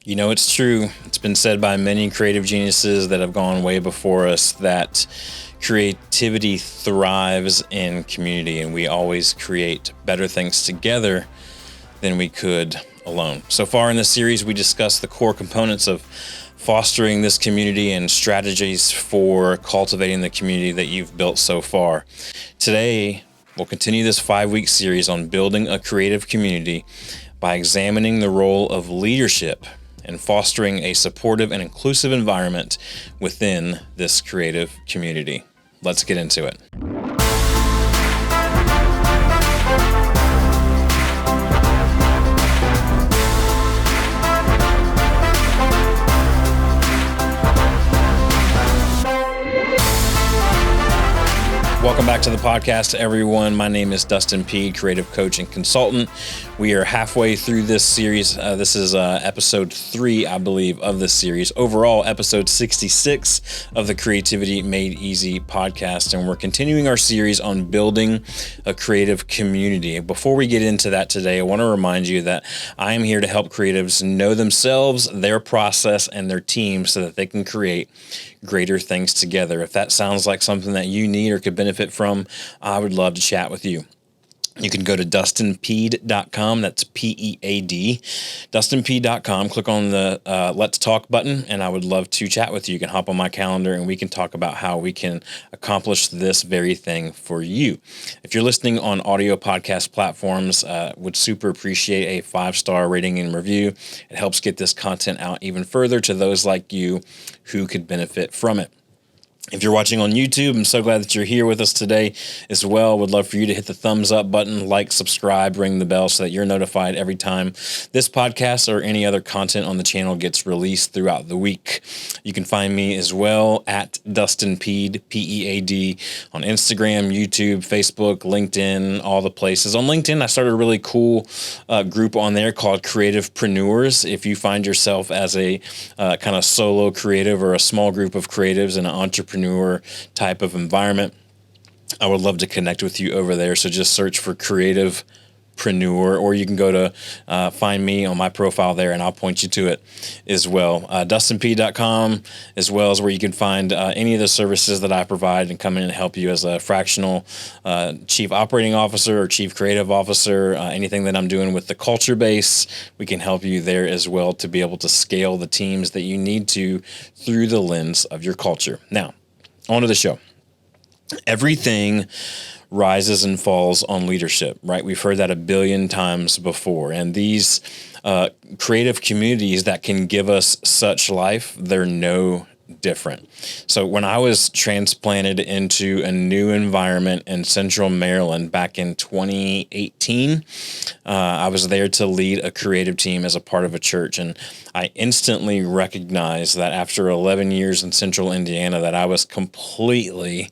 You know, it's true. It's been said by many creative geniuses that have gone way before us that creativity thrives in community, and we always create better things together than we could alone. So far in this series, we discussed the core components of fostering this community and strategies for cultivating the community that you've built so far. Today, we'll continue this 5-week series on building a creative community by examining the role of leadership and fostering a supportive and inclusive environment within this creative community. Let's get into it. Welcome back to the podcast, everyone. My name is Dustin Peed, creative coach and consultant. We are halfway through this series. This is episode 3, I believe, of this series. Overall, episode 66 of the Creativity Made Easy podcast. And we're continuing our series on building a creative community. Before we get into that today, I want to remind you that I am here to help creatives know themselves, their process, and their team so that they can create greater things together. If that sounds like something that you need or could benefit from, I would love to chat with you. You can go to dustinpeed.com. That's P-E-A-D. dustinpeed.com. Click on the Let's Talk button, and I would love to chat with you. You can hop on my calendar, and we can talk about how we can accomplish this very thing for you. If you're listening on audio podcast platforms, would super appreciate a 5-star rating and review. It helps get this content out even further to those like you who could benefit from it. If you're watching on YouTube, I'm so glad that you're here with us today as well. Would love for you to hit the thumbs up button, like, subscribe, ring the bell so that you're notified every time this podcast or any other content on the channel gets released throughout the week. You can find me as well at Dustin Peed, P-E-A-D, on Instagram, YouTube, Facebook, LinkedIn, all the places. On LinkedIn, I started a really cool group on there called Creativepreneurs. If you find yourself as a kind of solo creative or a small group of creatives in an entrepreneur type of environment, I would love to connect with you over there. So just search for Creativepreneur, or you can go to find me on my profile there, and I'll point you to it as well. DustinP.com as well is where you can find any of the services that I provide and come in and help you as a fractional chief operating officer or chief creative officer. Anything that I'm doing with the culture base, we can help you there as well to be able to scale the teams that you need to through the lens of your culture. Now, on to the show. Everything rises and falls on leadership, right? We've heard that a billion times before. And these creative communities that can give us such life, they're no different. So when I was transplanted into a new environment in Central Maryland back in 2018, I was there to lead a creative team as a part of a church. And I instantly recognized that after 11 years in Central Indiana, that I was completely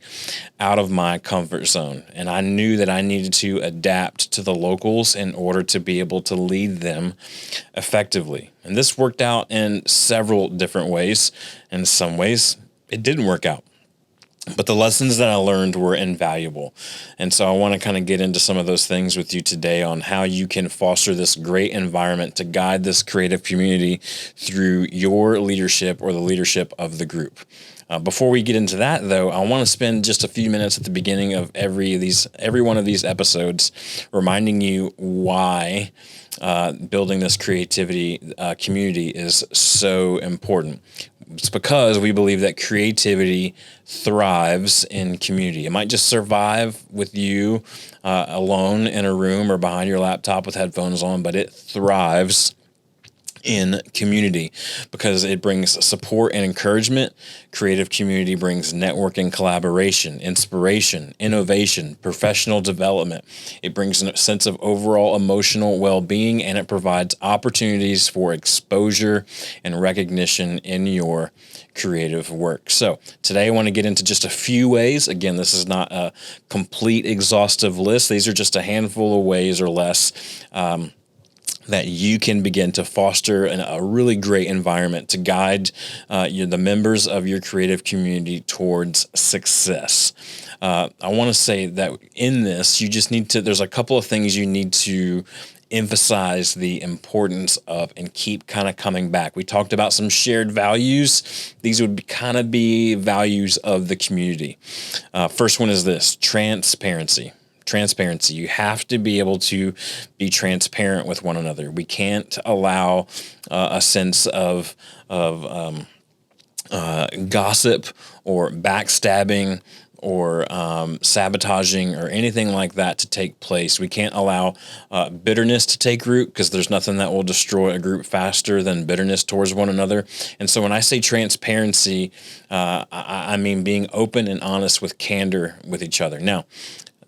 out of my comfort zone. And I knew that I needed to adapt to the locals in order to be able to lead them effectively. And this worked out in several different ways. In some ways, it didn't work out. But the lessons that I learned were invaluable. And so I want to kind of get into some of those things with you today on how you can foster this great environment to guide this creative community through your leadership or the leadership of the group. Before we get into that, though, I want to spend just a few minutes at the beginning of every one of these episodes reminding you why building this creativity community is so important. It's because we believe that creativity thrives in community. It might just survive with you alone in a room or behind your laptop with headphones on, but it thrives in community because it brings support and encouragement. Creative community brings networking, collaboration, inspiration, innovation, professional development. It brings a sense of overall emotional well-being, and it provides opportunities for exposure and recognition in your creative work. So today I want to get into just a few ways. Again, this is not a complete exhaustive list. These are just a handful of ways or less that you can begin to foster a really great environment to guide the members of your creative community towards success. I want to say that in this, you just need to, there's a couple of things you need to emphasize the importance of and keep kind of coming back. We talked about some shared values. These would kind of be values of the community. First one is this: transparency. Transparency. You have to be able to be transparent with one another. We can't allow a sense of gossip or backstabbing or sabotaging or anything like that to take place. We can't allow bitterness to take root, because there's nothing that will destroy a group faster than bitterness towards one another. And so when I say transparency, I mean being open and honest with candor with each other. Now,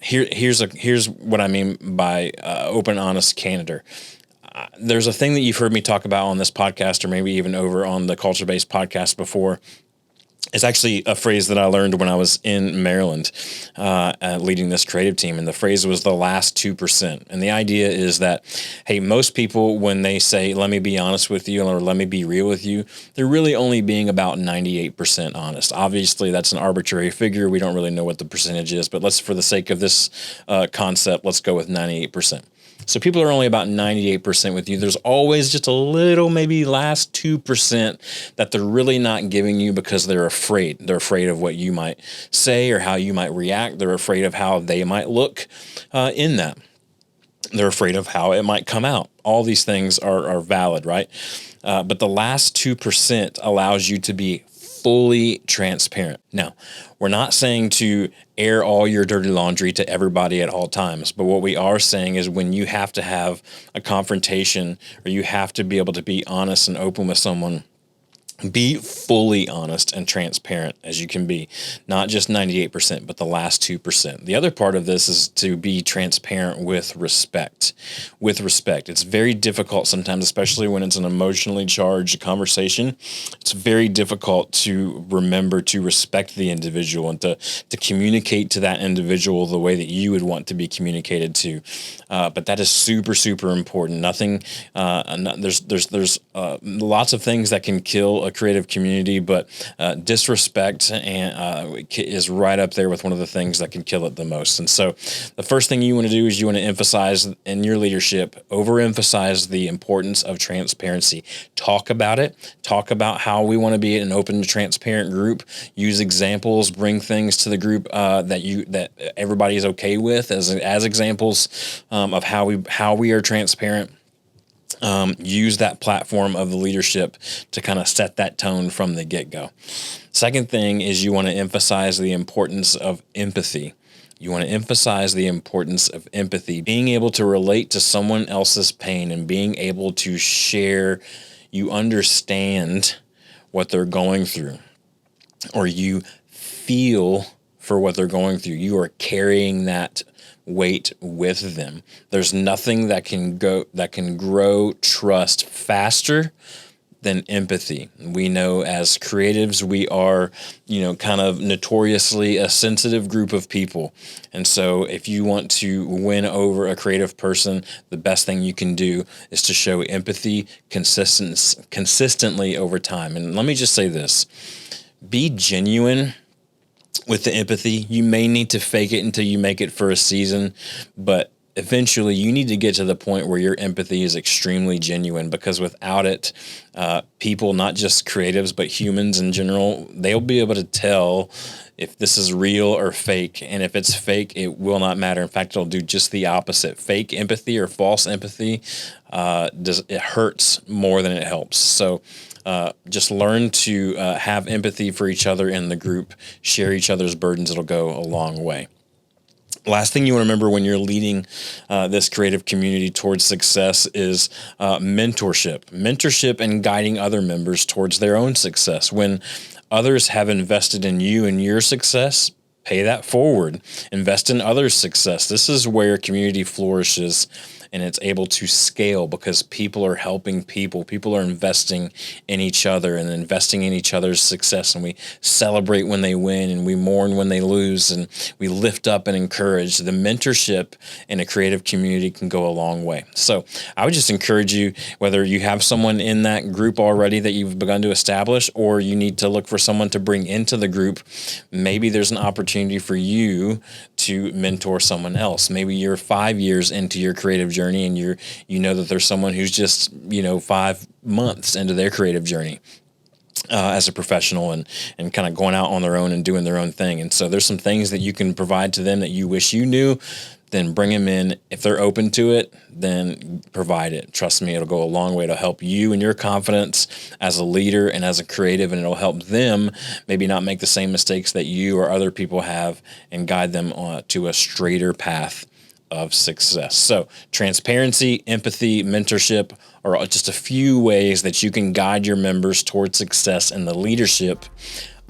here's what I mean by open, honest candor. There's a thing that you've heard me talk about on this podcast, or maybe even over on the Culture-Based podcast before. It's actually a phrase that I learned when I was in Maryland, leading this creative team. And the phrase was the last 2%. And the idea is that, hey, most people, when they say, let me be honest with you, or let me be real with you, they're really only being about 98% honest. Obviously, that's an arbitrary figure. We don't really know what the percentage is, but for the sake of this concept, let's go with 98%. So people are only about 98% with you. There's always just a little, maybe last 2% that they're really not giving you because they're afraid. They're afraid of what you might say or how you might react. They're afraid of how they might look in that. They're afraid of how it might come out. All these things are valid, right? But the last 2% allows you to be fully transparent. Now, we're not saying to air all your dirty laundry to everybody at all times, but what we are saying is when you have to have a confrontation, or you have to be able to be honest and open with someone, be fully honest and transparent as you can be, not just 98%, but the last 2%. The other part of this is to be transparent with respect. With respect. It's very difficult sometimes, especially when it's an emotionally charged conversation. It's very difficult to remember to respect the individual and to communicate to that individual the way that you would want to be communicated to. But that is super, super important. There's lots of things that can kill a creative community, but disrespect is right up there with one of the things that can kill it the most. And so the first thing you want to do is you want to emphasize in your leadership, overemphasize the importance of transparency. Talk about it. Talk about how we want to be an open, transparent group. Use examples. Bring things to the group that everybody is okay with as examples of how we are transparent. Use that platform of the leadership to kind of set that tone from the get-go. Second thing is you want to emphasize the importance of empathy. You want to emphasize the importance of empathy, being able to relate to someone else's pain and being able to share. You understand what they're going through, or you feel for what they're going through. You are carrying that weight with them. There's nothing that can grow trust faster than empathy. We know as creatives, we are, kind of notoriously a sensitive group of people. And so if you want to win over a creative person, the best thing you can do is to show empathy consistently over time. And let me just say this, be genuine with the empathy. You may need to fake it until you make it for a season, but eventually you need to get to the point where your empathy is extremely genuine, because without it, people, not just creatives, but humans in general, they'll be able to tell if this is real or fake. And if it's fake, it will not matter. In fact, it'll do just the opposite. Fake empathy or false empathy, it hurts more than it helps. So just learn to have empathy for each other in the group, share each other's burdens. It'll go a long way. Last thing you want to remember when you're leading this creative community towards success is mentorship. Mentorship and guiding other members towards their own success. When others have invested in you and your success, pay that forward. Invest in others' success. This is where community flourishes and it's able to scale, because people are helping people. People are investing in each other and investing in each other's success. And we celebrate when they win and we mourn when they lose, and we lift up and encourage. The mentorship in a creative community can go a long way. So I would just encourage you, whether you have someone in that group already that you've begun to establish, or you need to look for someone to bring into the group, maybe there's an opportunity for you to mentor someone else. Maybe you're 5 years into your creative journey and you know that there's someone who's just, 5 months into their creative journey. As a professional and kind of going out on their own and doing their own thing. And so there's some things that you can provide to them that you wish you knew, then bring them in. If they're open to it, then provide it. Trust me, it'll go a long way to help you and your confidence as a leader and as a creative, and it'll help them maybe not make the same mistakes that you or other people have and guide them to a straighter path of success. So transparency, empathy, mentorship are just a few ways that you can guide your members towards success in the leadership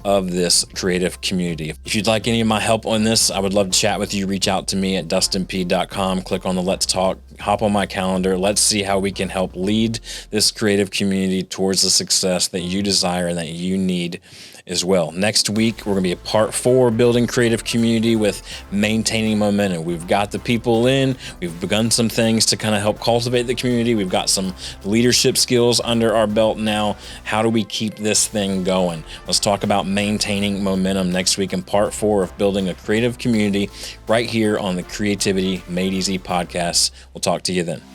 of this creative community. If you'd like any of my help on this, I would love to chat with you. Reach out to me at dustinp.com. Click on the Let's Talk, hop on my calendar. Let's see how we can help lead this creative community towards the success that you desire and that you need as well. Next week, we're going to be at part 4, building creative community with maintaining momentum. We've got the people in, we've begun some things to kind of help cultivate the community. We've got some leadership skills under our belt now. How do we keep this thing going? Let's talk about maintaining momentum next week in part 4 of building a creative community right here on the Creativity Made Easy podcast. We'll talk to you then.